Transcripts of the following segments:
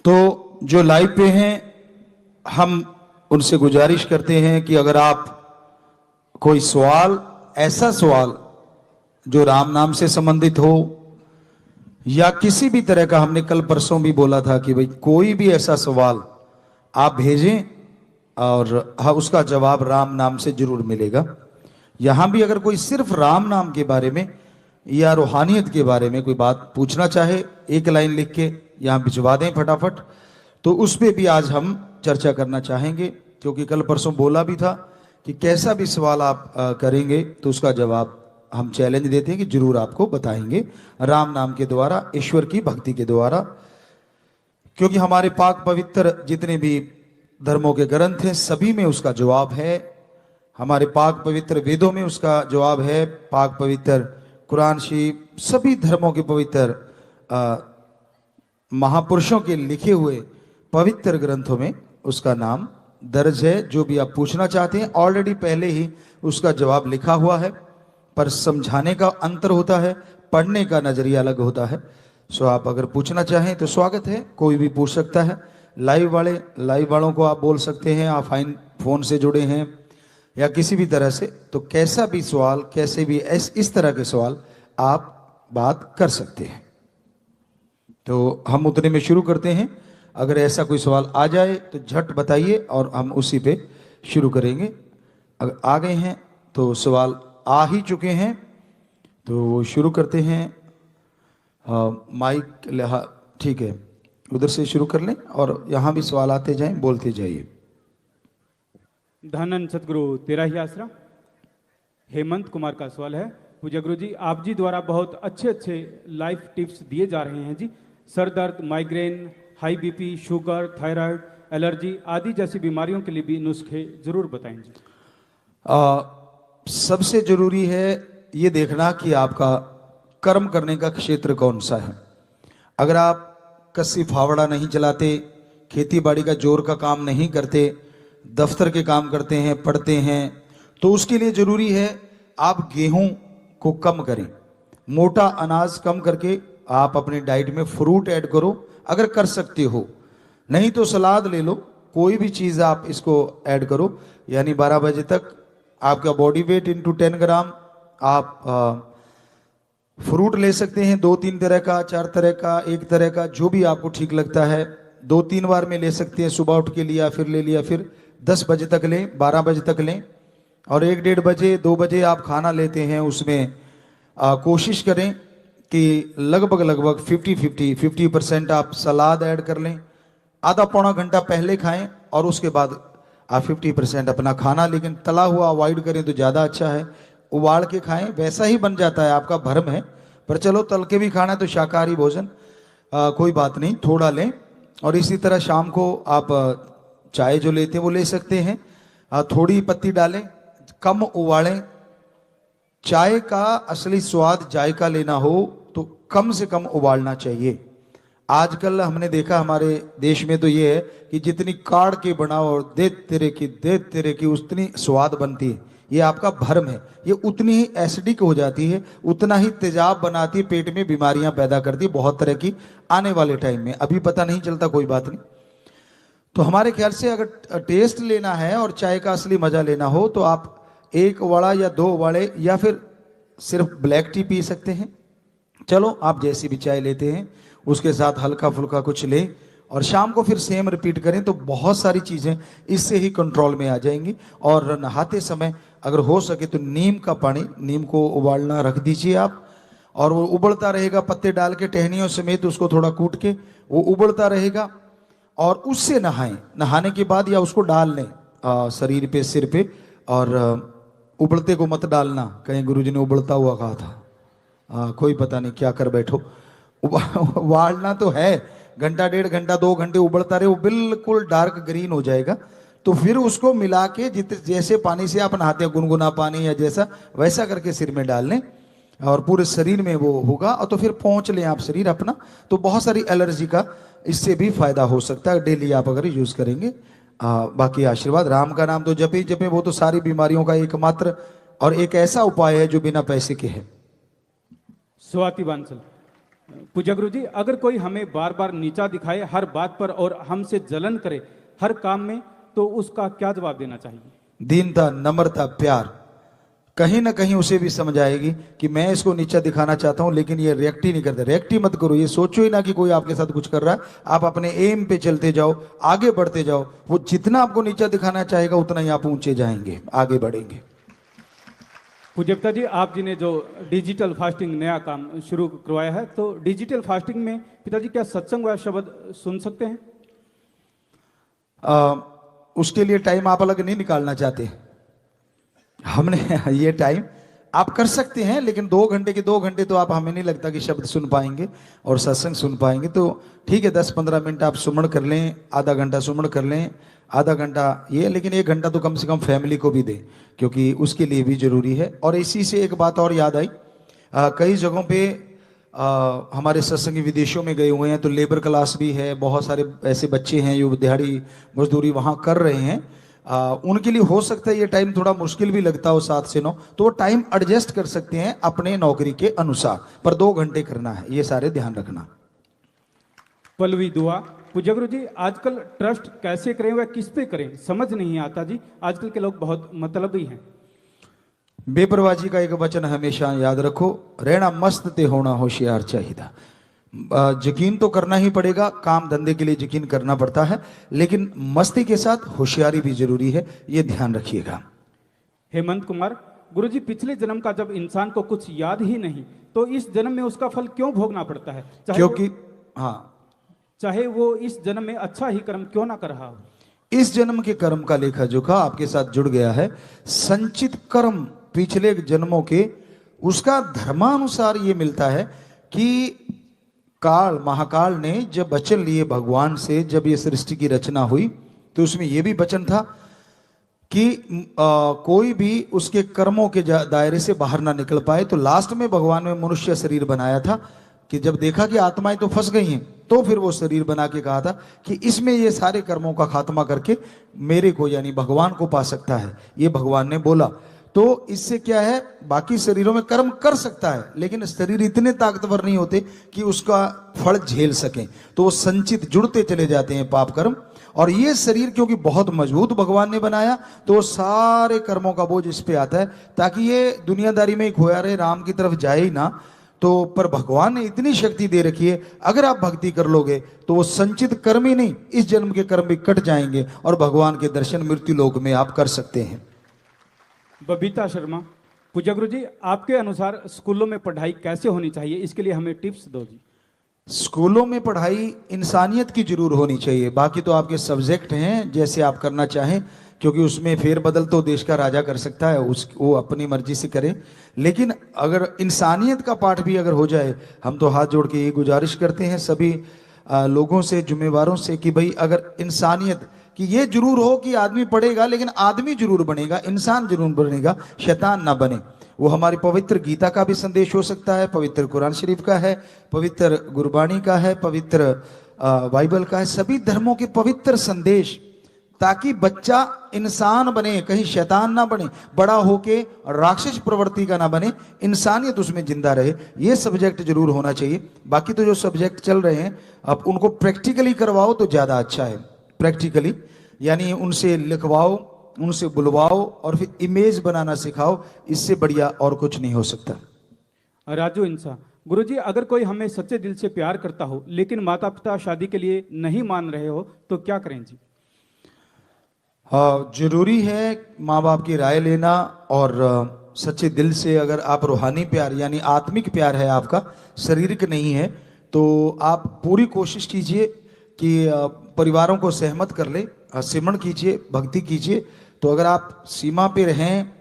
तो जो लाइव पे हैं, हम उनसे गुजारिश करते हैं कि अगर आप कोई सवाल, ऐसा सवाल जो राम नाम से संबंधित हो या किसी भी तरह का, हमने कल परसों भी बोला था कि भाई कोई भी ऐसा सवाल आप भेजें और हाँ, उसका जवाब राम नाम से जरूर मिलेगा। यहां भी अगर कोई सिर्फ राम नाम के बारे में या रूहानियत के बारे में कोई बात पूछना चाहे, एक लाइन लिख के यहां भिजवा दें फटाफट, तो उस पर भी आज हम चर्चा करना चाहेंगे। क्योंकि कल परसों बोला भी था कि कैसा भी सवाल आप करेंगे तो उसका जवाब हम चैलेंज देते हैं कि जरूर आपको बताएंगे राम नाम के द्वारा, ईश्वर की भक्ति के द्वारा। क्योंकि हमारे पाक पवित्र जितने भी धर्मों के ग्रंथ हैं सभी में उसका जवाब है। हमारे पाक पवित्र वेदों में उसका जवाब है, पाक पवित्र कुरान शरीफ, सभी धर्मों के पवित्र महापुरुषों के लिखे हुए पवित्र ग्रंथों में उसका नाम दर्ज है। जो भी आप पूछना चाहते हैं ऑलरेडी पहले ही उसका जवाब लिखा हुआ है, पर समझाने का अंतर होता है, पढ़ने का नजरिया अलग होता है। सो आप अगर पूछना चाहें तो स्वागत है, कोई भी पूछ सकता है। लाइव वालों को आप बोल सकते हैं, आप फोन से जुड़े हैं या किसी भी तरह से, तो कैसा भी सवाल, कैसे भी इस तरह के सवाल आप बात कर सकते हैं। तो हम उतने में शुरू करते हैं। अगर ऐसा कोई सवाल आ जाए तो झट बताइए और हम उसी पे शुरू करेंगे। अगर आ गए हैं तो सवाल आ ही चुके हैं तो शुरू करते हैं। माइक ठीक है, उधर से शुरू कर लें और यहाँ भी सवाल आते जाएं, बोलते जाइए। धनन सतगुरु तेरा ही आसरा। हेमंत कुमार का सवाल है, पूज्य गुरु जी आप जी द्वारा बहुत अच्छे अच्छे लाइफ टिप्स दिए जा रहे हैं जी। सर दर्द, migraine, high BP, sugar, thyroid, allergy आदि जैसी बीमारियों के लिए भी नुस्खे जरूर बताएं जी। सबसे जरूरी है ये देखना कि आपका कर्म करने का क्षेत्र कौन सा है। अगर आप कस्सी फावड़ा नहीं चलाते, खेती बाड़ी का जोर का काम नहीं करते, दफ्तर के काम करते हैं, पढ़ते हैं, तो उसके लिए जरूरी है आप गेहूं को कम करें, मोटा अनाज कम करके आप अपने डाइट में फ्रूट ऐड करो अगर कर सकते हो। नहीं तो सलाद ले लो, कोई भी चीज़ आप इसको ऐड करो। यानी 12 बजे तक आपका बॉडी वेट इंटू 10 ग्राम आप फ्रूट ले सकते हैं, 2-3 तरह का, 4 तरह का, 1 तरह का, जो भी आपको ठीक लगता है। 2-3 बार में ले सकते हैं, सुबह उठ के लिया, फिर ले लिया, फिर 10 बजे तक लें, 12 बजे तक लें, और 1-1:30 बजे 2 बजे आप खाना लेते हैं। उसमें कोशिश करें कि लगभग 50% आप सलाद ऐड कर लें, आधा पौना घंटा पहले खाएं और उसके बाद आप 50% अपना खाना, लेकिन तला हुआ अवॉइड करें तो ज़्यादा अच्छा है। उबाल के खाएं, वैसा ही बन जाता है, आपका भरम है, पर चलो तल के भी खाना है तो शाकाहारी भोजन कोई बात नहीं, थोड़ा लें। और इसी तरह शाम को आप चाय जो लेते हैं वो ले सकते हैं, थोड़ी पत्ती डालें, कम उबालें। चाय का असली स्वाद जायका लेना हो तो कम से कम उबालना चाहिए। आजकल हमने देखा हमारे देश में तो ये है कि जितनी काढ़ के बनाओ और दे तेरे की उतनी स्वाद बनती है। ये आपका भ्रम है, ये उतनी ही एसिडिक हो जाती है, उतना ही तेजाब बनाती है, पेट में बीमारियां पैदा करती है बहुत तरह की। आने वाले टाइम में अभी पता नहीं चलता, कोई बात नहीं। तो हमारे ख्याल से अगर टेस्ट लेना है और चाय का असली मजा लेना हो तो आप 1 उबाड़ा या 2 उबाड़े या फिर सिर्फ ब्लैक टी पी सकते हैं। चलो आप जैसी भी चाय लेते हैं उसके साथ हल्का फुल्का कुछ लें और शाम को फिर सेम रिपीट करें तो बहुत सारी चीज़ें इससे ही कंट्रोल में आ जाएंगी। और नहाते समय अगर हो सके तो नीम का पानी, नीम को उबालना रख दीजिए आप, और वो उबलता रहेगा, पत्ते डाल के टहनियों समेत उसको थोड़ा कूट के वो उबलता रहेगा और उससे नहाएं। नहाने के बाद या उसको डाल लें शरीर पे, सिर पे, और उबलते को मत डालना, कहीं गुरुजी ने उबलता हुआ कहा था, कोई पता नहीं क्या कर बैठो। उबालना तो है, घंटा 1.5 घंटा 2 घंटे उबलता रहे, वो बिल्कुल डार्क ग्रीन हो जाएगा। तो फिर उसको मिला के जैसे पानी से आप नहाते हैं, गुनगुना पानी या जैसा, वैसा करके सिर में डाल लें और पूरे शरीर में वो होगा। और तो फिर पहुँच लें आप शरीर अपना, तो बहुत सारी एलर्जी का इससे भी फायदा हो सकता है डेली आप अगर यूज करेंगे। बाकी आशीर्वाद, राम का नाम तो जपे ही जपे, वो तो सारी बीमारियों का एकमात्र और एक ऐसा उपाय है जो बिना पैसे के है। स्वाति बांसल। पूज्य गुरु जी, अगर कोई हमें बार बार नीचा दिखाए हर बात पर और हमसे जलन करे हर काम में, तो उसका क्या जवाब देना चाहिए? दीनता, नम्रता, प्यार कहीं ना कहीं उसे भी समझ आएगी कि मैं इसको नीचा दिखाना चाहता हूं, लेकिन ये रिएक्ट ही नहीं करते। रिएक्ट ही मत करो, ये सोचो ही ना कि कोई आपके साथ कुछ कर रहा है। आप अपने एम पे चलते जाओ, आगे बढ़ते जाओ। वो जितना आपको नीचा दिखाना चाहेगा उतना ही आप ऊंचे जाएंगे, आगे बढ़ेंगे। पूज्य पिता जी, आप जी ने जो डिजिटल फास्टिंग नया काम शुरू करवाया है, तो डिजिटल फास्टिंग में पिताजी क्या सत्संग व शब्द सुन सकते हैं? उसके लिए टाइम आप अलग नहीं निकालना चाहते। हमने ये टाइम आप कर सकते हैं, लेकिन 2 घंटे के 2 घंटे तो आप, हमें नहीं लगता कि शब्द सुन पाएंगे और सत्संग सुन पाएंगे। तो ठीक है, 10-15 मिनट आप सुमन कर लें, आधा घंटा सुमन कर लें, आधा घंटा ये, लेकिन 1 घंटा तो कम से कम फैमिली को भी दें, क्योंकि उसके लिए भी जरूरी है। और इसी से एक बात और याद आई, कई जगहों पे हमारे सत्संगी विदेशों में गए हुए हैं, तो लेबर क्लास भी है, बहुत सारे ऐसे बच्चे हैं जो दिहाड़ी मजदूरी वहाँ कर रहे हैं। उनके लिए हो सकता है ये टाइम थोड़ा मुश्किल भी लगता हो, 7 से 9, तो वो टाइम एडजस्ट कर सकते हैं अपने नौकरी के अनुसार, पर 2 घंटे करना है, ये सारे ध्यान रखना। पलवी दुआ। पूज्य गुरु जी, आजकल ट्रस्ट कैसे करें व किस पे करें समझ नहीं आता जी। आजकल के लोग बहुत मतलबी हैं। बेपरवाही का एक वचन हमेशा याद रखो, रहना मस्त ते होना होशियार चाहिए। यकीन तो करना ही पड़ेगा, काम धंधे के लिए यकीन करना पड़ता है, लेकिन मस्ती के साथ होशियारी भी जरूरी है, ये ध्यान रखिएगा। हेमंत कुमार, गुरुजी पिछले जन्म का जब इंसान को कुछ याद ही नहीं, तो इस जन्म में उसका फल क्यों भोगना पड़ता है? क्योंकि चाहे वो इस जन्म में अच्छा ही कर्म क्यों ना कर रहा हो। इस जन्म के कर्म का लेखा जोखा आपके साथ जुड़ गया है। संचित कर्म पिछले जन्मों के, उसका धर्मानुसार ये मिलता है कि महाकाल ने जब वचन लिए भगवान से, जब ये सृष्टि की रचना हुई, तो उसमें यह भी वचन था कि कोई भी उसके कर्मों के दायरे से बाहर ना निकल पाए। तो लास्ट में भगवान ने मनुष्य शरीर बनाया था कि जब देखा कि आत्माएं तो फंस गई हैं, तो फिर वो शरीर बना के कहा था कि इसमें ये सारे कर्मों का खात्मा करके मेरे को, यानी भगवान को पा सकता है। ये भगवान ने बोला। तो इससे क्या है, बाकी शरीरों में कर्म कर सकता है, लेकिन शरीर इतने ताकतवर नहीं होते कि उसका फल झेल सकें, तो वो संचित जुड़ते चले जाते हैं पाप कर्म। और ये शरीर क्योंकि बहुत मजबूत भगवान ने बनाया, तो सारे कर्मों का बोझ इस पे आता है, ताकि ये दुनियादारी में खोया रहे, राम की तरफ जाए ही ना। तो पर भगवान ने इतनी शक्ति दे रखी है, अगर आप भक्ति कर लोगे तो वो संचित कर्म ही नहीं, इस जन्म के कर्म भी कट जाएंगे और भगवान के दर्शन मृत्यु लोक में आप कर सकते हैं। बबीता शर्मा, पूज्य गुरु जी, आपके अनुसार स्कूलों में पढ़ाई कैसे होनी चाहिए, इसके लिए हमें टिप्स दो जी। स्कूलों में पढ़ाई इंसानियत की जरूर होनी चाहिए, बाकी तो आपके सब्जेक्ट हैं जैसे आप करना चाहें, क्योंकि उसमें फेरबदल तो देश का राजा कर सकता है, वो अपनी मर्जी से करे। लेकिन अगर इंसानियत का पाठ भी अगर हो जाए, हम तो हाथ जोड़ के ये गुजारिश करते हैं सभी लोगों से, जिम्मेवारों से, कि भाई अगर इंसानियत कि ये जरूर हो कि आदमी पढ़ेगा, लेकिन आदमी जरूर बनेगा, इंसान जरूर बनेगा, शैतान ना बने। वो हमारी पवित्र गीता का भी संदेश हो सकता है, पवित्र कुरान शरीफ का है, पवित्र गुरबाणी का है, पवित्र बाइबल का है, सभी धर्मों के पवित्र संदेश, ताकि बच्चा इंसान बने, कहीं शैतान ना बने, बड़ा होके राक्षस प्रवृत्ति का ना बने, इंसानियत उसमें जिंदा रहे। ये सब्जेक्ट जरूर होना चाहिए। बाकी तो जो सब्जेक्ट चल रहे हैं, अब उनको प्रैक्टिकली करवाओ तो ज्यादा अच्छा है। प्रैक्टिकली यानी उनसे लिखवाओ, उनसे बुलवाओ और फिर इमेज बनाना सिखाओ, इससे बढ़िया और कुछ नहीं हो सकता। राजू इंसा, गुरुजी, अगर कोई हमें सच्चे दिल से प्यार करता हो लेकिन माता पिता शादी के लिए नहीं मान रहे हो, तो क्या करें जी? जरूरी है माँ बाप की राय लेना, और सच्चे दिल से अगर आप रूहानी प्यार यानी आत्मिक प्यार है आपका, शारीरिक नहीं है, तो आप पूरी कोशिश कीजिए कि परिवारों को सहमत कर ले, सिमरण कीजिए, भक्ति कीजिए। तो अगर आप सीमा पे रहें,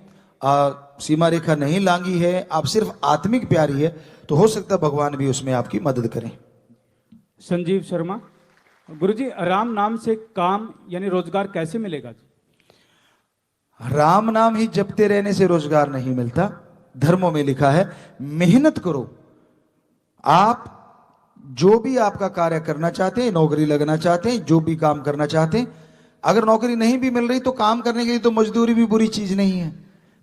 सीमा रेखा नहीं लांगी है, आप सिर्फ आत्मिक प्यारी है, तो हो सकता है भगवान भी उसमें आपकी मदद करें। संजीव शर्मा, गुरुजी, राम नाम से काम यानी रोजगार कैसे मिलेगा जी? राम नाम ही जपते रहने से रोजगार नहीं मिलता, धर्मों में लिखा है मेहनत करो। आप जो भी आपका कार्य करना चाहते हैं, नौकरी लगना चाहते हैं, जो भी काम करना चाहते हैं, अगर नौकरी नहीं भी मिल रही तो काम करने के लिए तो मजदूरी भी बुरी चीज नहीं है।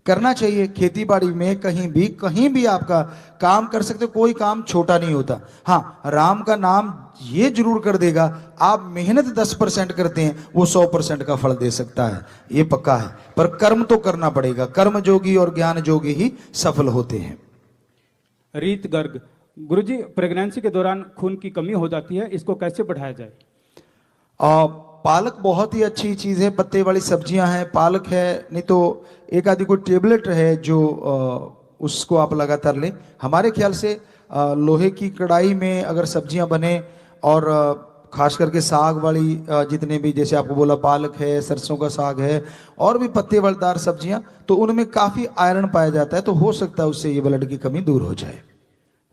करना चाहिए। खेती बाड़ी में कहीं भी आपका काम कर सकते हो, कोई काम छोटा नहीं होता। हाँ, राम का नाम ये जरूर कर देगा, आप मेहनत 10% करते हैं वो 100% का फल दे सकता है, ये पक्का है। पर कर्म तो करना पड़ेगा, कर्म जोगी और ज्ञान जोगी ही सफल होते हैं। रीत गर्ग, गुरुजी प्रेगनेंसी के दौरान खून की कमी हो जाती है, इसको कैसे बढ़ाया जाए? पालक बहुत ही अच्छी चीज है, पत्ते वाली सब्जियां हैं, पालक है, नहीं तो एक आदि कोई टेबलेट है जो उसको आप लगातार लें। हमारे ख्याल से लोहे की कढ़ाई में अगर सब्जियां बने और खास करके साग वाली जितने भी, जैसे आपको बोला पालक है, सरसों का साग है, और भी पत्ते वालेदार सब्जियां, तो उनमें काफी आयरन पाया जाता है, तो हो सकता है उससे ये ब्लड की कमी दूर हो जाए।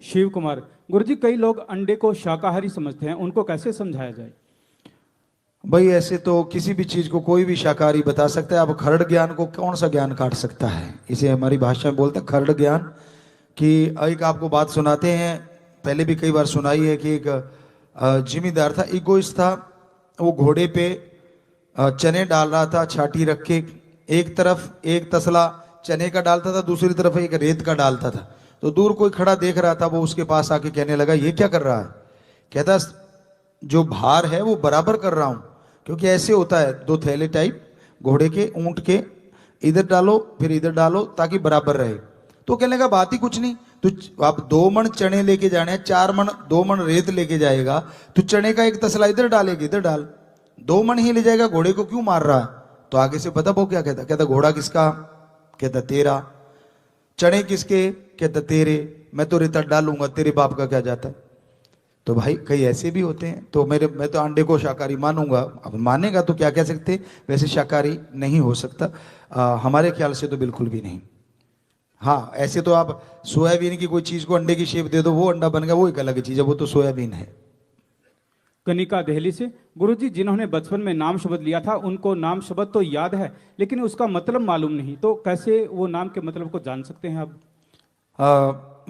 शिव कुमार, गुरुजी कई लोग अंडे को शाकाहारी समझते हैं, उनको कैसे समझाया जाए? भाई ऐसे तो किसी भी चीज को कोई भी शाकाहारी बता सकता है। अब खरड़ ज्ञान को कौन सा ज्ञान काट सकता है, इसे हमारी भाषा में बोलते हैं खरड़ ज्ञान। कि एक आपको बात सुनाते हैं, पहले भी कई बार सुनाई है, कि एक जिम्मेदार था, इगोइस्ट था, वो घोड़े पे चने डाल रहा था छाटी रख के। एक तरफ एक तसला चने का डालता था, दूसरी तरफ एक रेत का डालता था। तो दूर कोई खड़ा देख रहा था, वो उसके पास आके कहने लगा ये क्या कर रहा है? कहता जो भार है वो बराबर कर रहा हूं, क्योंकि ऐसे होता है, दो थैले टाइप घोड़े के ऊंट के, इधर डालो फिर इधर डालो ताकि बराबर रहे। तो कहने का बात ही कुछ नहीं, तो आप 2 मन चने लेके जाने हैं, 2 मन रेत लेके जाएगा, तो चने का एक तसला इधर डालेगी, इधर डाल, 2 मन ही ले जाएगा, घोड़े को क्यों मार रहा है? तो आगे से पता वो क्या कहता? कहता घोड़ा किसका? कहता तेरा। चने किसके? कहता तेरे। मैं तो रेता डालूंगा, तेरे बाप का क्या जाता है? तो भाई कई ऐसे भी होते हैं। तो मैं तो अंडे को शाकाहारी मानूंगा, अब मानेगा तो क्या कह सकते, वैसे शाकाहारी नहीं हो सकता हमारे ख्याल से तो बिल्कुल भी नहीं। हाँ, ऐसे तो आप सोयाबीन की कोई चीज को अंडे की शेप दे दो, वो अंडा बन गया, वो एक अलग चीज है, वो तो सोयाबीन है। कनिका दिल्ली से, गुरुजी जिन्होंने बचपन में नाम शब्द लिया था उनको नाम शब्द तो याद है लेकिन उसका मतलब मालूम नहीं, तो कैसे वो नाम के मतलब को जान सकते हैं अब?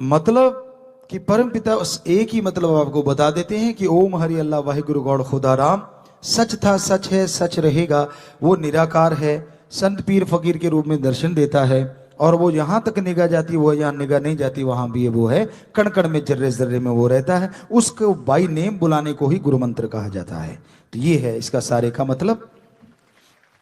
मतलब कि परम पिता एक ही मतलब आपको बता देते हैं कि ओम हरि अल्लाह वाहिगुरु गौड़ खुदा राम, सच था सच है सच रहेगा, वो निराकार है, संत पीर फकीर के रूप में दर्शन देता है, और वो यहां तक निगाह जाती वो यहाँ निगाह नहीं जाती, वहां भी वो है, कण कण में जर्रे जर्रे में वो रहता है। उसको बाई नेम बुलाने को ही गुरु मंत्र कहा जाता है। तो ये है इसका सारे का मतलब।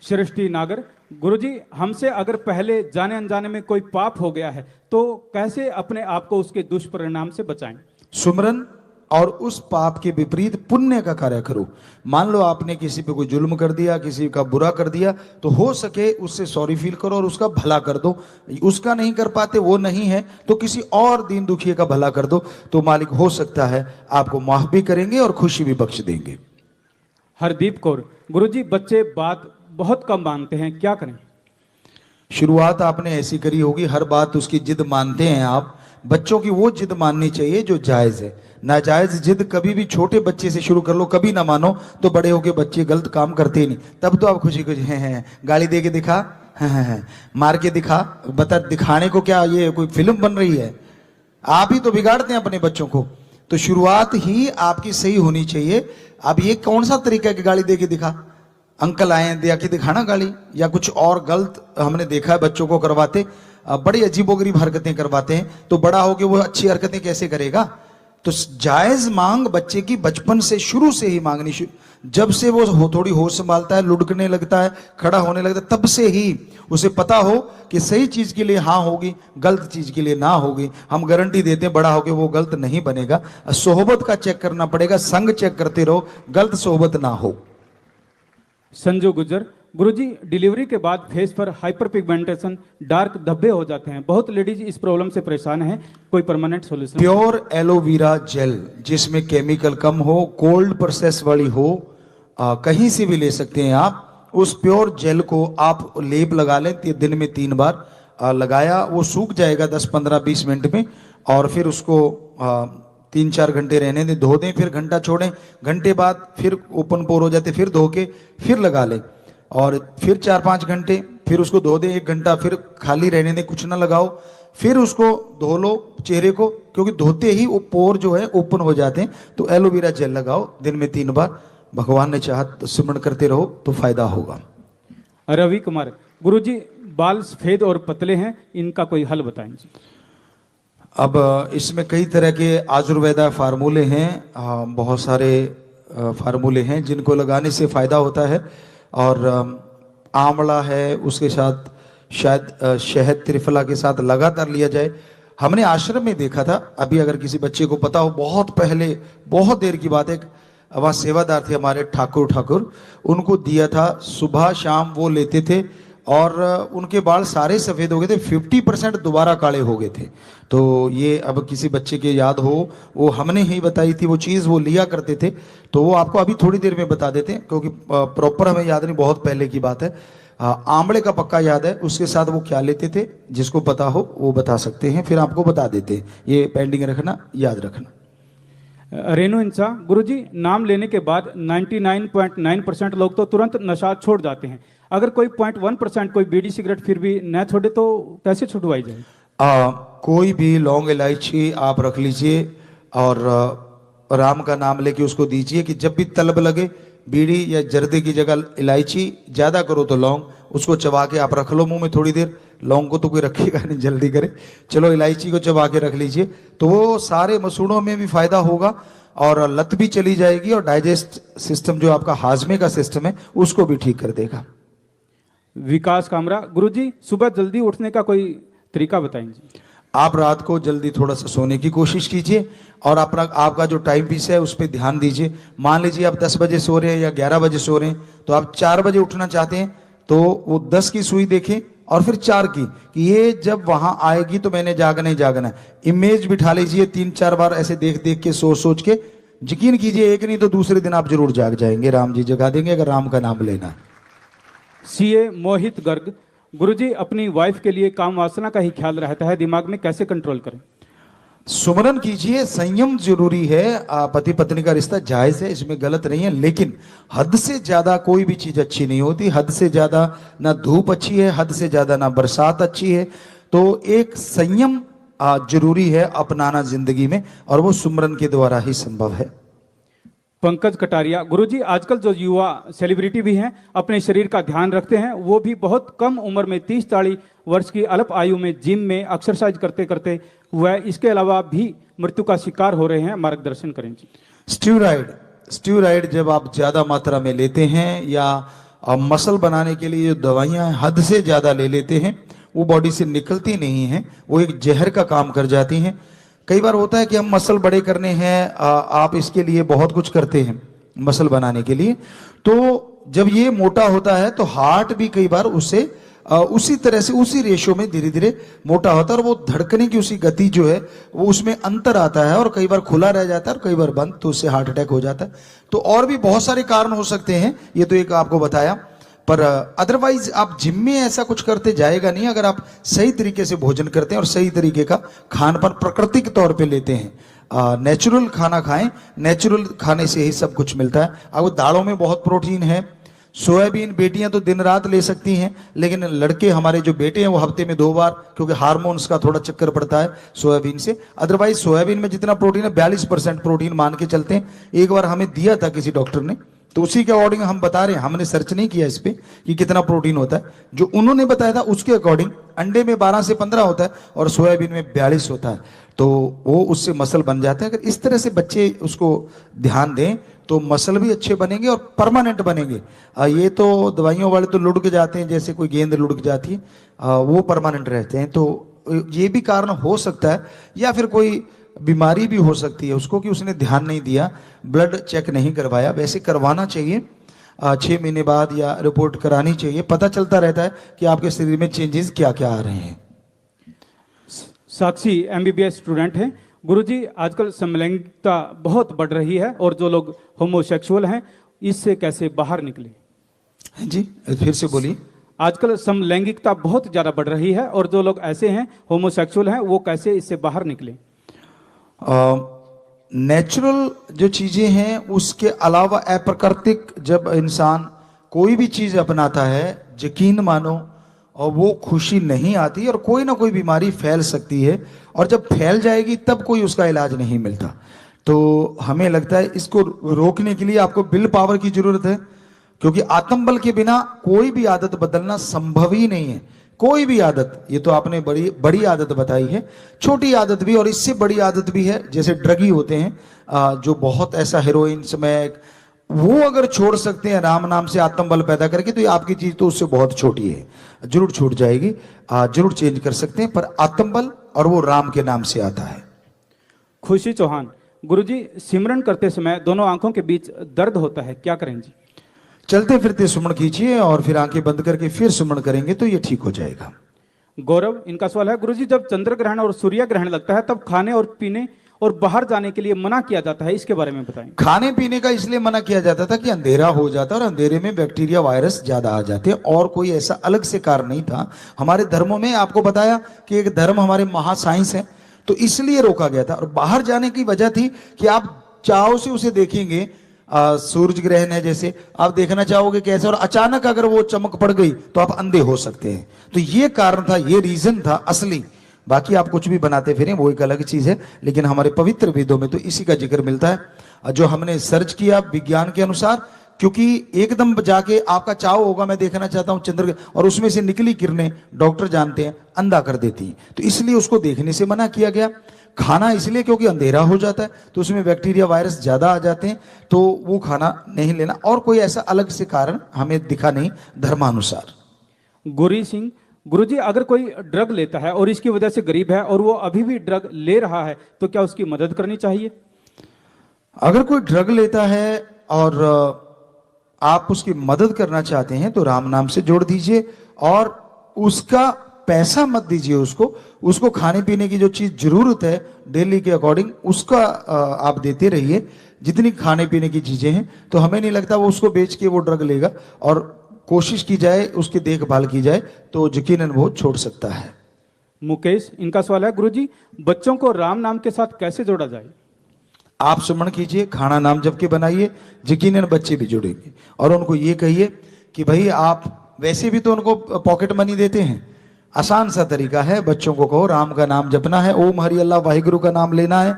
सृष्टि नागर, गुरुजी हमसे अगर पहले जाने अनजाने में कोई पाप हो गया है तो कैसे अपने आप को उसके दुष्परिणाम से बचाएं? सुमरन और उस पाप के विपरीत पुण्य का कार्य करो। मान लो आपने किसी पे कोई जुल्म कर दिया, किसी का बुरा कर दिया, तो हो सके उससे सॉरी फील करो और उसका भला कर दो। उसका नहीं कर पाते, वो नहीं है, तो किसी और दीन दुखिए का भला कर दो, तो मालिक हो सकता है आपको माफ भी करेंगे और खुशी भी बख्श देंगे। हरदीप कौर, गुरुजी बच्चे बात बहुत कम मानते हैं, क्या करें? शुरुआत आपने ऐसी करी होगी, हर बात उसकी जिद मानते हैं आप। बच्चों की वो जिद माननी चाहिए जो जायज है। नाजायज जिद कभी भी छोटे बच्चे से शुरू कर लो, कभी ना मानो, तो बड़े होके बच्चे गलत काम करते ही नहीं। तब तो आप खुशी खुशी हैं गाली दे के दिखा, हैं मार के दिखा, बता दिखाने को क्या ये कोई फिल्म बन रही है? आप ही तो बिगाड़ते हैं अपने बच्चों को। तो शुरुआत ही आपकी सही होनी चाहिए। अब ये कौन सा तरीका है कि गाली दे के दिखा? अंकल आए दे के दिखाना गाली, या कुछ और गलत हमने देखा है बच्चों को करवाते, बड़ी अजीबोगरीब हरकतें करवाते हैं, तो बड़ा होके वो अच्छी हरकतें कैसे करेगा? तो जायज मांग बच्चे की बचपन से शुरू से ही मांगनी, जब से वो थोड़ी होश संभालता है, लुढ़कने लगता है, खड़ा होने लगता है, तब से ही उसे पता हो कि सही चीज के लिए हाँ होगी, गलत चीज के लिए ना होगी। हम गारंटी देते हैं बड़ा होके वो गलत नहीं बनेगा। सोहबत का चेक करना पड़ेगा, संग चेक करते रहो, गलत सोहबत ना हो। संजू गुजर, गुरुजी डिलीवरी के बाद फेस पर हाइपर पिगमेंटेशन, डार्क धब्बे हो जाते हैं, बहुत लेडीज इस प्रॉब्लम से परेशान हैं, कोई permanent solution? Pure aloe vera gel जिसमें केमिकल कम हो, कोल्ड प्रोसेस वाली हो, कहीं से भी ले सकते हैं आप। उस प्योर जेल को आप लेप लगा लें, दिन में 3 बार लगाया, वो सूख जाएगा 10, 15, 20 मिनट में, और फिर उसको 3-4 घंटे रहने दें, धो दें, फिर घंटा छोड़ें, घंटे बाद फिर ओपन पोर हो जाते, फिर धो के फिर लगा लें, और फिर 4-5 घंटे फिर उसको धो दें, 1 घंटा फिर खाली रहने दें, कुछ ना लगाओ, फिर उसको धो लो चेहरे को, क्योंकि धोते ही वो पोर जो है ओपन हो जाते हैं। तो एलोवेरा जेल लगाओ दिन में 3 बार, भगवान ने चाहा तो सिमरण करते रहो तो फायदा होगा। रवि कुमार, गुरुजी, बाल सफेद और पतले हैं, इनका कोई हल बताएं जी। अब इसमें कई तरह के आयुर्वेदा फार्मूले हैं, बहुत सारे फार्मूले हैं जिनको लगाने से फायदा होता है। और आंवला है, उसके साथ शायद शहद त्रिफला के साथ लगातार लिया जाए। हमने आश्रम में देखा था, अभी अगर किसी बच्चे को पता हो, बहुत पहले, बहुत देर की बात है, वहाँ सेवादार थे हमारे ठाकुर, उनको दिया था, सुबह शाम वो लेते थे और उनके बाल सारे सफ़ेद हो गए थे, 50% दोबारा काले हो गए थे। तो ये अब किसी बच्चे के याद हो, वो हमने ही बताई थी वो चीज़, वो लिया करते थे। तो वो आपको अभी थोड़ी देर में बता देते हैं, क्योंकि प्रॉपर हमें याद नहीं, बहुत पहले की बात है। आंवले का पक्का याद है, उसके साथ वो क्या लेते थे, जिसको पता हो वो बता सकते हैं, फिर आपको बता देते हैं। ये पेंडिंग रखना, याद रखना। रेणु इंसा, गुरुजी, नाम लेने के बाद 99.9% लोग तो तुरंत नशा छोड़ जाते हैं। अगर कोई 0.1% कोई बीड़ी सिगरेट फिर भी न छोड़े तो कैसे छुड़वाई जाए? कोई भी लौंग इलायची आप रख लीजिए और राम का नाम लेके उसको दीजिए कि जब भी तलब लगे, बीड़ी या जर्दे की जगह इलायची, ज्यादा करो तो लौंग, उसको चबा के आप रख लो मुंह में थोड़ी देर। लौंग को तो कोई रखेगा नहीं, जल्दी करे, चलो इलायची को चबा के रख लीजिए, तो वो सारे मसूड़ों में भी फायदा होगा और लत भी चली जाएगी और डाइजेस्ट सिस्टम, जो आपका हाजमे का सिस्टम है, उसको भी ठीक कर देगा। विकास कामरा, गुरुजी, सुबह जल्दी उठने का कोई तरीका बताएंगे? आप रात को जल्दी थोड़ा सा सोने की कोशिश कीजिए और अपना आपका जो टाइम पीस है उस पर ध्यान दीजिए। मान लीजिए आप 10 बजे सो रहे हैं या 11 बजे सो रहे हैं, तो आप 4 बजे उठना चाहते हैं, तो वो 10 की सुई देखें और फिर 4 की, कि ये जब वहां आएगी तो मैंने जागना ही जागना है। इमेज बिठा लीजिए 3-4 बार, ऐसे देख देख के, सोच सोच के। यकीन कीजिए, एक नहीं तो दूसरे दिन आप जरूर जाग जाएंगे, राम जी जगा देंगे अगर राम का नाम लेना। सीए मोहित गर्ग, गुरुजी, अपनी वाइफ के लिए काम वासना का ही ख्याल रहता है, दिमाग में कैसे कंट्रोल करें? सुमरन कीजिए, संयम जरूरी है। पति पत्नी का रिश्ता जायज है, इसमें गलत नहीं है, लेकिन हद से ज्यादा कोई भी चीज अच्छी नहीं होती। हद से ज्यादा ना धूप अच्छी है, हद से ज्यादा ना बरसात अच्छी है। तो एक संयम जरूरी है अपनाना जिंदगी में, और वो सुमरन के द्वारा ही संभव है। पंकज कटारिया, गुरुजी, आजकल जो युवा सेलिब्रिटी भी हैं, अपने शरीर का ध्यान रखते हैं, वो भी बहुत कम उम्र में 30-40 वर्ष की अल्प आयु में जिम में एक्सरसाइज करते करते वह इसके अलावा भी मृत्यु का शिकार हो रहे हैं, मार्गदर्शन करें जी। स्टीरॉइड जब आप ज्यादा मात्रा में लेते हैं या मसल बनाने के लिए जो दवाइयां हद से ज्यादा ले लेते हैं, वो बॉडी से निकलती नहीं है, वो एक जहर का काम कर जाती हैं। कई बार होता है कि हम मसल बड़े करने हैं, आप इसके लिए बहुत कुछ करते हैं मसल बनाने के लिए, तो जब ये मोटा होता है तो हार्ट भी कई बार उससे उसी तरह से, उसी रेशो में धीरे धीरे मोटा होता है, और वो धड़कने की उसी गति जो है वो उसमें अंतर आता है, और कई बार खुला रह जाता है और कई बार बंद, तो उससे हार्ट अटैक हो जाता है। तो और भी बहुत सारे कारण हो सकते हैं, ये तो एक आपको बताया, पर अदरवाइज आप जिम में ऐसा कुछ करते जाएगा नहीं अगर आप सही तरीके से भोजन करते हैं और सही तरीके का खान पान प्राकृतिक तौर पे लेते हैं। नेचुरल खाना खाएं, नेचुरल खाने से ही सब कुछ मिलता है। अब दालों में बहुत प्रोटीन है, सोयाबीन बेटियां तो दिन रात ले सकती हैं, लेकिन लड़के हमारे जो बेटे हैं वो हफ्ते में 2 बार, क्योंकि हार्मोन्स का थोड़ा चक्कर पड़ता है सोयाबीन से। अदरवाइज सोयाबीन में जितना प्रोटीन है 42% प्रोटीन मान के चलते हैं। एक बार हमें दिया था किसी डॉक्टर ने, तो उसी के अकॉर्डिंग हम बता रहे हैं, हमने सर्च नहीं किया इस पे कि कितना प्रोटीन होता है, जो उन्होंने बताया था उसके अकॉर्डिंग अंडे में 12 से 15 होता है और सोयाबीन में 42 होता है, तो वो उससे मसल बन जाता है। अगर इस तरह से बच्चे उसको ध्यान दें तो मसल भी अच्छे बनेंगे और परमानेंट बनेंगे। ये तो दवाइयों वाले तो लुढ़क जाते हैं, जैसे कोई गेंद लुढ़क जाती है, वो परमानेंट रहते हैं। तो ये भी कारण हो सकता है, या फिर कोई बीमारी भी हो सकती है उसको कि उसने ध्यान नहीं दिया, ब्लड चेक नहीं करवाया। वैसे करवाना चाहिए 6 महीने बाद, या रिपोर्ट करानी चाहिए, पता चलता रहता है कि आपके शरीर में चेंजेस क्या क्या आ रहे हैं। साक्षी एमबीबीएस स्टूडेंट है, गुरुजी, आजकल समलैंगिकता बहुत बढ़ रही है और जो लोग होमोसेक्सुअल हैं इससे कैसे बाहर निकले? जी फिर से बोलिए। आजकल समलैंगिकता बहुत ज्यादा बढ़ रही है और जो लोग ऐसे हैं होमोसेक्सुअल हैं वो कैसे इससे बाहर निकले? नेचुरल जो चीजें हैं उसके अलावा अप्राकृतिक जब इंसान कोई भी चीज अपनाता है, यकीन मानो, और वो खुशी नहीं आती और कोई ना कोई बीमारी फैल सकती है, और जब फैल जाएगी तब कोई उसका इलाज नहीं मिलता। तो हमें लगता है इसको रोकने के लिए आपको विल पावर की जरूरत है। क्योंकि आत्मबल के बिना कोई भी आदत बदलना संभव ही नहीं है। कोई भी आदत, ये तो आपने बड़ी बड़ी आदत बताई है, छोटी आदत भी और इससे बड़ी आदत भी है। जैसे ड्रगी होते हैं जो बहुत ऐसा हेरोइन स्मैक, वो अगर छोड़ सकते हैं राम नाम से आत्मबल पैदा करके, तो ये आपकी चीज तो उससे बहुत छोटी है, जरूर छूट जाएगी, जरूर चेंज कर सकते हैं। पर आत्मबल और वो राम के नाम से आता है। खुशी चौहान, गुरुजी सिमरन करते समय दोनों आंखों के बीच दर्द होता है, क्या करें जी? चलते फिरते सुमन कीजिए और फिर आंखें बंद करके फिर सुमन करेंगे तो ये ठीक हो जाएगा। गौरव, इनका सवाल है, गुरुजी जब चंद्र ग्रहण और सूर्य ग्रहण लगता है तब खाने और पीने और बाहर जाने के लिए मना किया जाता है, इसके बारे में बताएं। खाने पीने का इसलिए मना किया जाता था कि अंधेरा हो जाता और अंधेरे में बैक्टीरिया वायरस ज्यादा आ जाते, और कोई ऐसा अलग से कारण नहीं था। हमारे धर्मों में आपको बताया कि एक धर्म हमारे महासाइंस है, तो इसलिए रोका गया था। और बाहर जाने की वजह थी कि आप चाव से उसे देखेंगे, सूरज ग्रहण है जैसे, आप देखना चाहोगे कैसे, और अचानक अगर वो चमक पड़ गई तो आप अंधे हो सकते हैं। तो ये कारण था, ये रीजन था असली। बाकी आप कुछ भी बनाते फिरें वो एक अलग चीज है, लेकिन हमारे पवित्र वेदों में तो इसी का जिक्र मिलता है। जो हमने सर्च किया विज्ञान के अनुसार, क्योंकि एकदम जाके आपका चाव होगा मैं देखना चाहता हूं चंद्र, और उसमें से निकली किरणें डॉक्टर जानते हैं अंधा कर देती हैं, तो इसलिए उसको देखने से मना किया गया। खाना इसलिए क्योंकि अंधेरा हो जाता है तो उसमें बैक्टीरिया वायरस ज्यादा आ जाते हैं, तो वो खाना नहीं लेना, और कोई ऐसा अलग से कारण हमें दिखा नहीं धर्मानुसार। गुरी सिंह, गुरुजी अगर कोई ड्रग लेता है और इसकी वजह से गरीब है और वो अभी भी ड्रग ले रहा है तो क्या उसकी मदद करनी चाहिए? अगर कोई ड्रग लेता है और आप उसकी मदद करना चाहते हैं तो राम नाम से जोड़ दीजिए, और उसका पैसा मत दीजिए उसको खाने पीने की जो चीज जरूरत है डेली के अकॉर्डिंग उसका आप देते रहिए, जितनी खाने पीने की चीजें हैं। तो हमें नहीं लगता वो उसको बेच के वो ड्रग लेगा, और कोशिश की जाए उसकी देखभाल की जाए तो यकीनन वो छोड़ सकता है। मुकेश, इनका सवाल है, गुरुजी बच्चों को राम नाम के साथ कैसे जोड़ा जाए? आप सुमन कीजिए, खाना नाम जप के बनाइए, यकीनन बच्चे भी जुड़ेंगे। और उनको ये कहिए कि भाई आप वैसे भी तो उनको पॉकेट मनी देते हैं, आसान सा तरीका है, बच्चों को कहो राम का नाम जपना है, ओम हरि अल्लाह वाहिगुरु का नाम लेना है।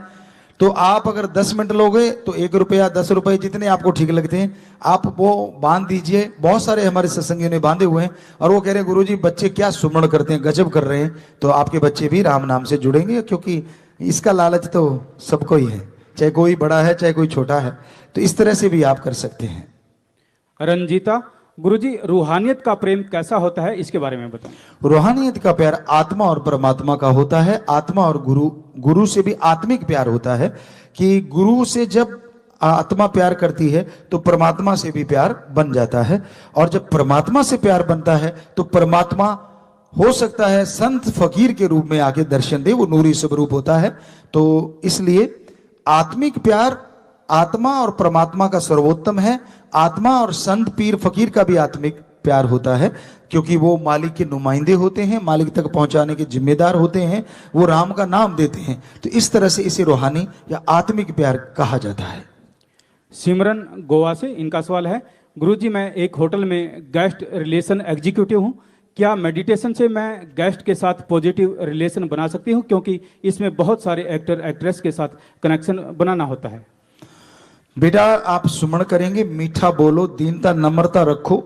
तो आप अगर 10 मिनट लोगे तो 1 रुपया 10 रुपए जितने आपको ठीक लगते हैं आप वो बांध दीजिए। बहुत सारे हमारे सत्संगियों ने बांधे हुए हैं और वो कह रहे हैं गुरुजी बच्चे क्या सुमरण करते हैं, गजब कर रहे हैं। तो आपके बच्चे भी राम नाम से जुड़ेंगे, क्योंकि इसका लालच तो सबको ही है, चाहे कोई बड़ा है चाहे कोई छोटा है। तो इस तरह से भी आप कर सकते हैं। रंजीता, गुरुजी रूहानियत का प्रेम कैसा होता है, इसके बारे में बताएं। रूहानियत का प्यार आत्मा और परमात्मा का होता है। आत्मा और गुरु से भी आत्मिक प्यार होता है, कि गुरु से जब आत्मा प्यार करती है तो परमात्मा से भी प्यार बन जाता है, और जब परमात्मा से प्यार बनता है तो परमात्मा हो सकता है संत फकीर के रूप में आके दर्शन दे, वो नूरी स्वरूप होता है। तो इसलिए आत्मिक प्यार आत्मा और परमात्मा का सर्वोत्तम है। आत्मा और संत पीर फकीर का भी आत्मिक प्यार होता है, क्योंकि वो मालिक के नुमाइंदे होते हैं, मालिक तक पहुंचाने के जिम्मेदार होते हैं, वो राम का नाम देते हैं। तो इस तरह से इसे रूहानी या आत्मिक प्यार कहा जाता है। सिमरन गोवा से, इनका सवाल है, गुरुजी मैं एक होटल में गेस्ट रिलेशन एग्जीक्यूटिव हूँ, क्या मेडिटेशन से मैं गेस्ट के साथ पॉजिटिव रिलेशन बना सकती हूँ, क्योंकि इसमें बहुत सारे एक्टर एक्ट्रेस के साथ कनेक्शन बनाना होता है। बेटा आप सुमन करेंगे, मीठा बोलो, दीनता नम्रता रखो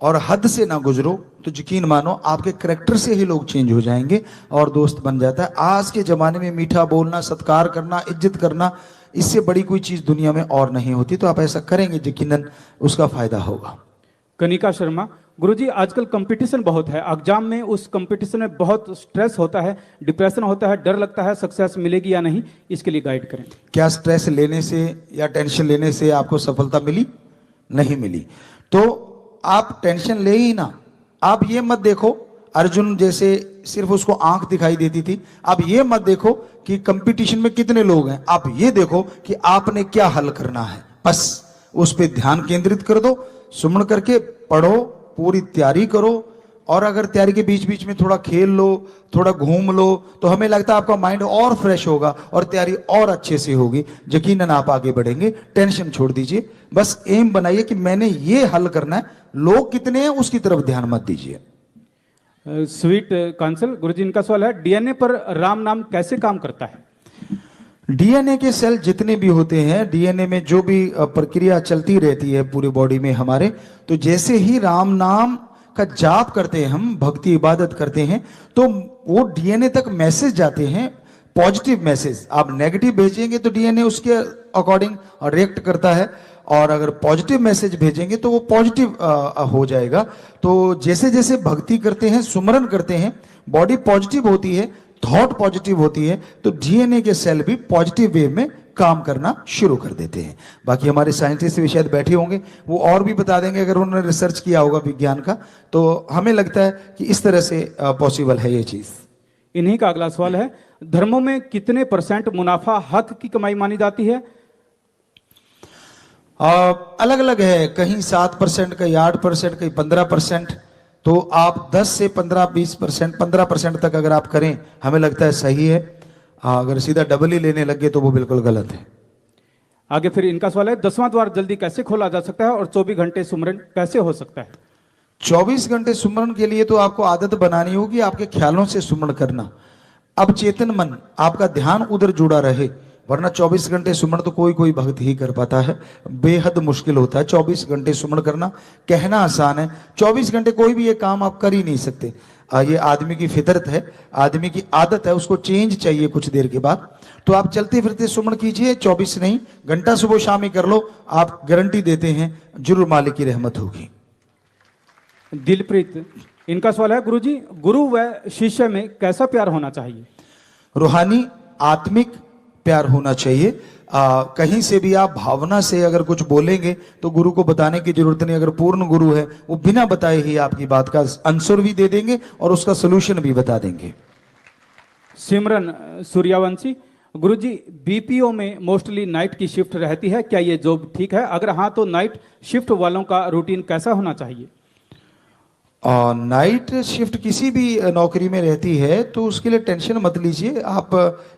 और हद से ना गुजरो, तो यकीन मानो आपके करैक्टर से ही लोग चेंज हो जाएंगे और दोस्त बन जाता है। आज के जमाने में मीठा बोलना, सत्कार करना, इज्जत करना, इससे बड़ी कोई चीज दुनिया में और नहीं होती। तो आप ऐसा करेंगे यकीनन उसका फायदा होगा। कनिका शर्मा, गुरुजी आजकल कंपटीशन बहुत है एग्जाम में, उस कंपटीशन में बहुत स्ट्रेस होता है, डिप्रेशन होता है, डर लगता है सक्सेस मिलेगी या नहीं, इसके लिए गाइड करें। क्या स्ट्रेस लेने से या टेंशन लेने से आपको सफलता मिली? नहीं मिली। तो आप टेंशन ले ही ना। आप ये मत देखो अर्जुन जैसे सिर्फ उसको आंख दिखाई देती थी, आप ये मत देखो कि कंपटीशन में कितने लोग हैं, आप ये देखो कि आपने क्या हल करना है, बस उस पर ध्यान केंद्रित कर दो। सुमन करके पढ़ो, पूरी तैयारी करो, और अगर तैयारी के बीच बीच में थोड़ा खेल लो, थोड़ा घूम लो, तो हमें लगता है आपका माइंड और फ्रेश होगा और तैयारी और अच्छे से होगी। यकीनन आप आगे बढ़ेंगे। टेंशन छोड़ दीजिए, बस एम बनाइए कि मैंने ये हल करना है, लोग कितने हैं उसकी तरफ ध्यान मत दीजिए। स्वीट कांसल, गुरुजी इनका सवाल है, डीएनए पर राम नाम कैसे काम करता है? डीएनए के सेल जितने भी होते हैं, डीएनए में जो भी प्रक्रिया चलती रहती है पूरी बॉडी में हमारे, तो जैसे ही राम नाम का जाप करते हैं, हम भक्ति इबादत करते हैं, तो वो डीएनए तक मैसेज जाते हैं, पॉजिटिव मैसेज। आप नेगेटिव भेजेंगे तो डीएनए उसके अकॉर्डिंग रिएक्ट करता है, और अगर पॉजिटिव मैसेज भेजेंगे तो वो पॉजिटिव हो जाएगा। तो जैसे जैसे भक्ति करते हैं, सुमरन करते हैं, बॉडी पॉजिटिव होती है, थॉट पॉजिटिव होती है, तो डीएनए के सेल भी पॉजिटिव वे में काम करना शुरू कर देते हैं। बाकी हमारे साइंटिस्ट भी शायद बैठे होंगे, वो और भी बता देंगे अगर उन्होंने रिसर्च किया होगा विज्ञान का। तो हमें लगता है कि इस तरह से पॉसिबल है ये चीज। इन्हीं का अगला सवाल है, धर्मों में कितने % मुनाफा हक की कमाई मानी जाती है? अलग अलग है, कहीं 7%, कहीं 8%, कहीं 15%। तो आप 10 से 15-20%, 15% तक अगर आप करें, हमें लगता है सही है। अगर सीधा डबल ही लेने लगे तो वो बिल्कुल गलत है। आगे फिर इनका सवाल है, 10वां द्वार जल्दी कैसे खोला जा सकता है और 24 घंटे सुमरन कैसे हो सकता है? 24 घंटे सुमरन के लिए तो आपको आदत बनानी होगी आपके ख्यालों से सुमरन करना। अब चेतन मन, आपका ध्यान उधर जुड़ा रहे, वरना 24 घंटे सुमरन तो कोई कोई भक्त ही कर पाता है, बेहद मुश्किल होता है 24 घंटे सुमरन करना। कहना आसान है, 24 घंटे कोई भी ये काम आप कर ही नहीं सकते। ये आदमी की फितरत है, आदमी की आदत है, उसको चेंज चाहिए कुछ देर के बाद। तो आप चलते फिरते सुमरन कीजिए, 24 नहीं, घंटा सुबह शाम ही कर लो, आप गारंटी देते हैं जरूर मालिक की रहमत होगी। दिलप्रीत, इनका सवाल है, गुरुजी गुरु व शिष्य में कैसा प्यार होना चाहिए? रूहानी आत्मिक प्यार होना चाहिए। कहीं से भी आप भावना से अगर कुछ बोलेंगे तो गुरु को बताने की जरूरत नहीं। अगर पूर्ण गुरु है, वो बिना बताए ही आपकी बात का आंसर भी दे देंगे और उसका सोल्यूशन भी बता देंगे। सिमरन सूर्यवंशी, गुरुजी बीपीओ में मोस्टली नाइट की शिफ्ट रहती है, क्या ये जॉब ठीक है? अगर हाँ तो नाइट शिफ्ट वालों का रूटीन कैसा होना चाहिए? नाइट शिफ्ट किसी भी नौकरी में रहती है तो उसके लिए टेंशन मत लीजिए। आप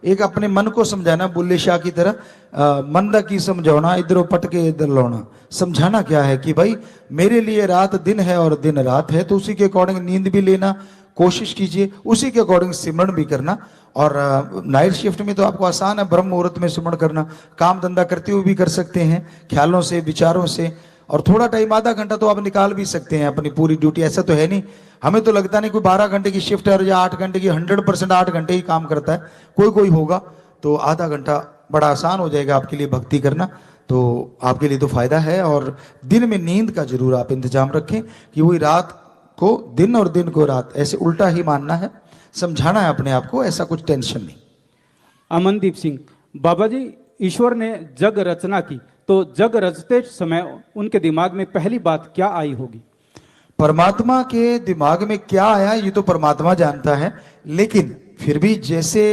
एक अपने मन को समझाना, बुल्ले शाह की तरह मंदा की समझाना, इधरों पटके इधर लौना। समझाना क्या है कि भाई मेरे लिए रात दिन है और दिन रात है, तो उसी के अकॉर्डिंग नींद भी लेना कोशिश कीजिए, उसी के अकॉर्डिंग सिमरन भी करना। और नाइट शिफ्ट में तो आपको आसान है ब्रह्म मुहूर्त में सिमरन करना, काम धंधा करते हुए भी कर सकते हैं, ख्यालों से विचारों से। और थोड़ा टाइम, आधा घंटा तो आप निकाल भी सकते हैं अपनी पूरी ड्यूटी। ऐसा तो है नहीं, हमें तो लगता नहीं कोई 12 घंटे की शिफ्ट है और या 8 घंटे की, 100% 8 घंटे ही काम करता है। कोई कोई होगा तो आधा घंटा बड़ा आसान हो जाएगा आपके लिए भक्ति करना, तो आपके लिए तो फायदा है। और दिन में नींद का जरूर आप इंतजाम रखें कि वही रात को दिन और दिन को रात, ऐसे उल्टा ही मानना है, समझाना है अपने आप को, ऐसा कुछ टेंशन नहीं। अमनदीप सिंह, बाबा जी ईश्वर ने जग रचना की तो जग रचते समय उनके दिमाग में पहली बात क्या आई होगी? परमात्मा के दिमाग में क्या आया ये तो परमात्मा जानता है, लेकिन फिर भी जैसे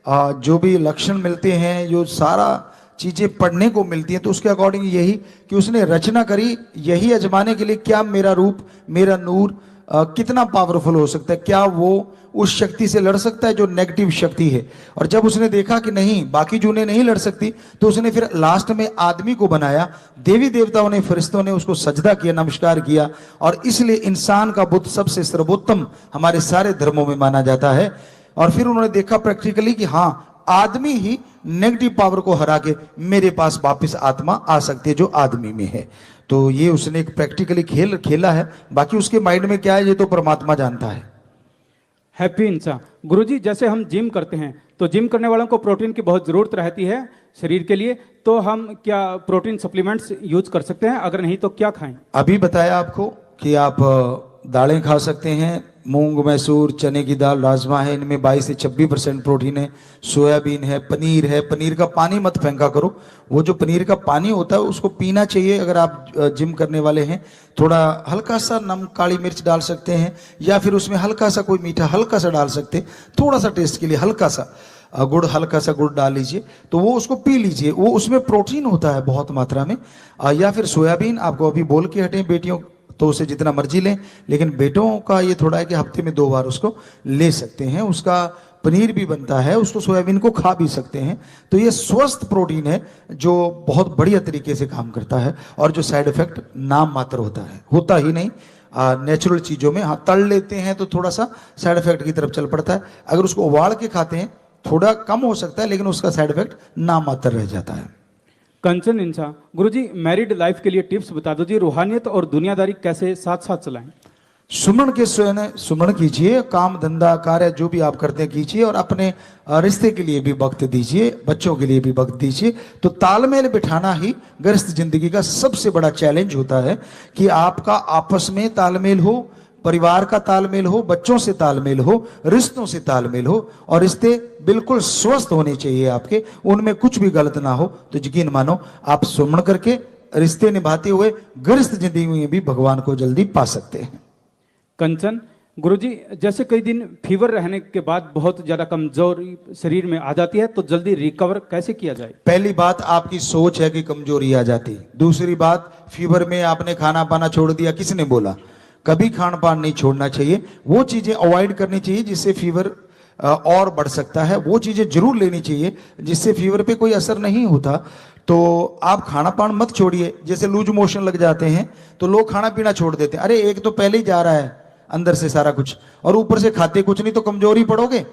जो भी लक्षण मिलते हैं, जो सारा चीजें पढ़ने को मिलती हैं, तो उसके अकॉर्डिंग यही कि उसने रचना करी यही आजमाने के लिए, क्या मेरा रूप, मेरा नूर कितना पावरफुल हो सकता है, क्या वो उस शक्ति से लड़ सकता है जो नेगेटिव शक्ति है। और जब उसने देखा कि नहीं, बाकी जूने नहीं लड़ सकती, तो उसने फिर लास्ट में आदमी को बनाया। देवी देवताओं ने, फरिश्तों ने उसको सजदा किया, नमस्कार किया, और इसलिए इंसान का बुद्ध सबसे सर्वोत्तम हमारे सारे धर्मों में माना जाता है। और फिर उन्होंने देखा प्रैक्टिकली कि हाँ, आदमी ही नेगेटिव पावर को हरा के मेरे पास वापिस आत्मा आ सकती है जो आदमी में है। तो ये उसने एक प्रैक्टिकली खेल खेला है, बाकी उसके माइंड में क्या है ये तो परमात्मा जानता है। हैप्पी इंसान, गुरुजी जैसे हम जिम करते हैं तो जिम करने वालों को प्रोटीन की बहुत जरूरत रहती है शरीर के लिए, तो हम क्या प्रोटीन सप्लीमेंट्स यूज कर सकते हैं? अगर नहीं तो क्या खाएं? अभी बताया आपको कि आप दालें खा सकते हैं, मूंग, मैसूर, चने की दाल, राजमा है, इनमें 22 से 26% प्रोटीन है। सोयाबीन है, पनीर का पानी मत फेंका करो, वो जो पनीर का पानी होता है उसको पीना चाहिए। अगर आप जिम करने वाले हैं, थोड़ा हल्का सा नमक, काली मिर्च डाल सकते हैं, या फिर उसमें हल्का सा कोई मीठा हल्का सा डाल सकते हैं, थोड़ा सा टेस्ट के लिए हल्का सा गुड़, हल्का सा गुड़ डाल लीजिए, तो वो उसको पी लीजिए, वो उसमें प्रोटीन होता है बहुत मात्रा में। या फिर सोयाबीन आपको अभी बोल के हटें, बेटियों तो उसे जितना मर्जी लें, लेकिन बेटों का ये थोड़ा है कि हफ्ते में 2 बार उसको ले सकते हैं। उसका पनीर भी बनता है, उसको सोयाबीन को खा भी सकते हैं। तो ये स्वस्थ प्रोटीन है जो बहुत बढ़िया तरीके से काम करता है, और जो साइड इफेक्ट नाम मात्र होता है, होता ही नहीं। नेचुरल चीजों में हाँ, तल लेते हैं तो थोड़ा सा साइड इफेक्ट की तरफ चल पड़ता है। अगर उसको उबाल के खाते हैं थोड़ा कम हो सकता है, लेकिन उसका साइड इफेक्ट नामात्र रह जाता है। कंचन इंसा, गुरुजी मैरिड लाइफ के लिए टिप्स बता दो जी, रूहानियत और दुनियादारी कैसे साथ साथ चलाएं। सुमन के स्वयं सुमन कीजिए, काम धंधा कार्य जो भी आप करते हैं कीजिए, और अपने रिश्ते के लिए भी वक्त दीजिए, बच्चों के लिए भी वक्त दीजिए। तो तालमेल बिठाना ही गृहस्थ जिंदगी का सबसे बड़ा चैलेंज होता है, कि आपका आपस में तालमेल हो, परिवार का तालमेल हो, बच्चों से तालमेल हो, रिश्तों से तालमेल हो, और रिश्ते बिल्कुल स्वस्थ होने चाहिए आपके, उनमें कुछ भी गलत ना हो। तो यकीन मानो आप सुमन करके रिश्ते निभाते हुए गृहस्थ जिंदगी में भी भगवान को जल्दी पा सकते हैं। कंचन, गुरुजी जैसे कई दिन फीवर रहने के बाद बहुत ज्यादा कमजोरी शरीर में आ जाती है, तो जल्दी रिकवर कैसे किया जाए। पहली बात आपकी सोच है कि कमजोरी आ जाती। दूसरी बात, फीवर में आपने खाना पाना छोड़ दिया, किसने बोला? कभी खान पान नहीं छोड़ना चाहिए। वो चीजें अवॉइड करनी चाहिए जिससे फीवर और बढ़ सकता है, वो चीजें जरूर लेनी चाहिए जिससे फीवर पे कोई असर नहीं होता। तो आप खाना पान मत छोड़िए। जैसे लूज मोशन लग जाते हैं तो लोग खाना पीना छोड़ देते हैं। अरे एक तो पहले ही जा रहा है अंदर से सारा कुछ, और ऊपर से खाते कुछ नहीं, तो कमजोरी पड़ोगे,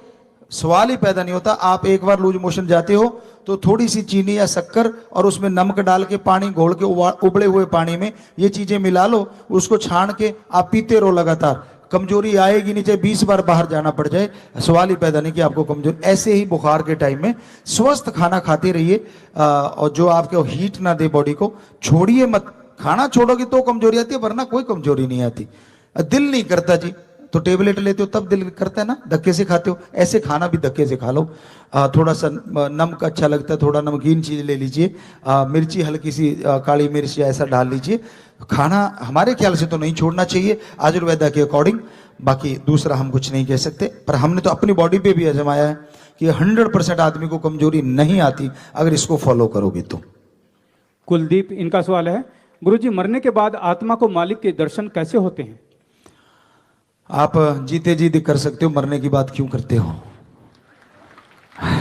सवाल ही पैदा नहीं होता। आप एक बार लूज मोशन जाते हो तो थोड़ी सी चीनी या शक्कर और उसमें नमक डाल के पानी घोल के उबले हुए पानी में ये चीजें मिला लो, उसको छान के आप पीते रहो लगातार, कमजोरी आएगी नहीं, चाहे 20 बार बाहर जाना पड़ जाए, सवाल ही पैदा नहीं कि आपको कमजोरी। ऐसे ही बुखार के टाइम में स्वस्थ खाना खाते रहिए, और जो आपको हीट ना दे बॉडी को, छोड़िए मत। खाना छोड़ोगे तो कमजोरी आती है, वरना कोई कमजोरी नहीं आती। दिल नहीं करता जी, तो टेबलेट लेते हो तब दिल करता है ना, धक्के से खाते हो, ऐसे खाना भी धक्के से खा लो। थोड़ा सा नमक अच्छा लगता है, थोड़ा नमकीन चीज ले लीजिए, मिर्ची हल्की सी काली मिर्च या ऐसा डाल लीजिए। खाना हमारे ख्याल से तो नहीं छोड़ना चाहिए आयुर्वेदा के अकॉर्डिंग। बाकी दूसरा हम कुछ नहीं कह सकते, पर हमने तो अपनी बॉडी पे भी आजमाया है कि 100% आदमी को कमजोरी नहीं आती अगर इसको फॉलो करोगे तो। कुलदीप, इनका सवाल है, गुरुजी मरने के बाद आत्मा को मालिक के दर्शन कैसे होते हैं। आप जीते जी कर सकते हो, मरने की बात क्यों करते हो?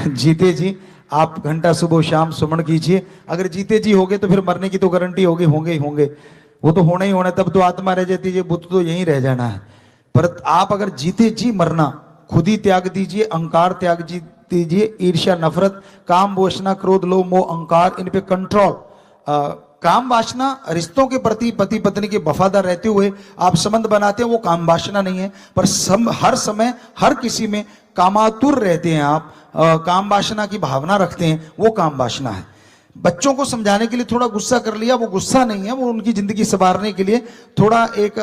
जीते जी आप घंटा सुबह शाम सुमन कीजिए। अगर जीते जी होगे तो फिर मरने की तो गारंटी होगी, होंगे ही होंगे, वो तो होना ही होना, तब तो आत्मा रह जाती है, बुद्ध तो यहीं रह जाना है। पर आप अगर जीते जी मरना, खुद ही त्याग दीजिए, अहंकार त्याग दीजिए, ईर्ष्या नफरत काम वासना क्रोध लोभ मोह अहंकार, इन पे कंट्रोल। काम वासना रिश्तों के प्रति पति पत्नी के वफादार रहते हुए आप संबंध बनाते हैं, वो काम वासना नहीं है। पर हर समय हर किसी में कामातुर रहते हैं आप, काम वासना की भावना रखते हैं, वो काम वासना है। बच्चों को समझाने के लिए थोड़ा गुस्सा कर लिया, वो गुस्सा नहीं है, वो उनकी जिंदगी संवारने के लिए थोड़ा एक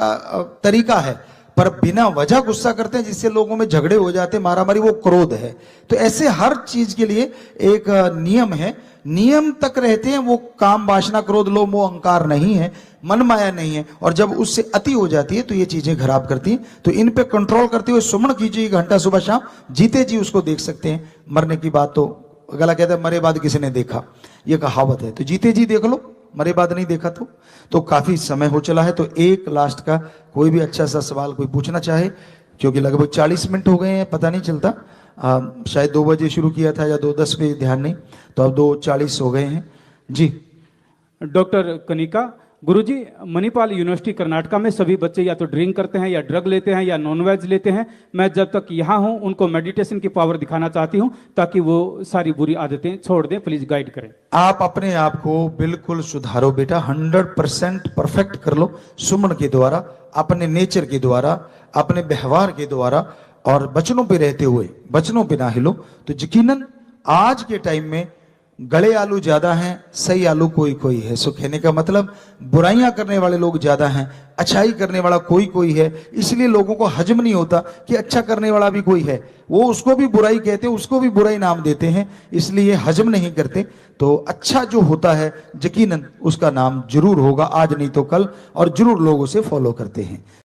तरीका है। पर बिना वजह गुस्सा करते हैं जिससे लोगों में झगड़े हो जाते हैं, मारामारी, वो क्रोध है। तो ऐसे हर चीज के लिए एक नियम है, नियम तक रहते हैं, वो काम वासना क्रोध लोभ मोह अहंकार नहीं है, मन माया नहीं है। और जब उससे अति हो जाती है तो ये चीजें खराब करती हैं। तो इन पे कंट्रोल करते हुए सुमन कीजिए, घंटा सुबह शाम, जीते जी उसको देख सकते हैं। मरने की बात तो गला कहता है मरे बाद किसी ने देखा, ये कहावत है, तो जीते जी देख लो, मरे बाद नहीं देखा तो काफी समय हो चला है। तो एक लास्ट का कोई भी अच्छा सा सवाल कोई पूछना चाहे, क्योंकि लगभग 40 मिनट हो गए हैं, पता नहीं चलता, शायद 2 बजे शुरू किया था या 2:10 पे, ध्यान नहीं, तो अब 2:40 हो गए हैं जी। डॉक्टर कनिका, गुरुजी मणिपाल यूनिवर्सिटी कर्नाटका में सभी बच्चे या तो ड्रिंक करते हैं या ड्रग लेते हैं या नॉनवेज लेते हैं। मैं जब तक यहाँ हूँ उनको मेडिटेशन की पावर दिखाना चाहती हूँ ताकि वो सारी बुरी आदतें छोड़ दें। प्लीज गाइड करें। आप अपने आप को बिल्कुल सुधारो बेटा, 100% परफेक्ट कर लो सुमन के द्वारा, अपने नेचर के द्वारा, अपने व्यवहार के द्वारा, और वचनों पे रहते हुए वचनों पे ना हिलो। तो यकीनन आज के टाइम में गले आलू ज्यादा हैं, सही आलू कोई कोई है। सो कहने का मतलब बुराइयां करने वाले लोग ज्यादा हैं, अच्छाई करने वाला कोई कोई है। इसलिए लोगों को हजम नहीं होता कि अच्छा करने वाला भी कोई है, वो उसको भी बुराई कहते हैं, उसको भी बुराई नाम देते हैं, इसलिए हजम नहीं करते। तो अच्छा जो होता है यकीनन उसका नाम जरूर होगा, आज नहीं तो कल, और जरूर लोग उसे फॉलो करते हैं।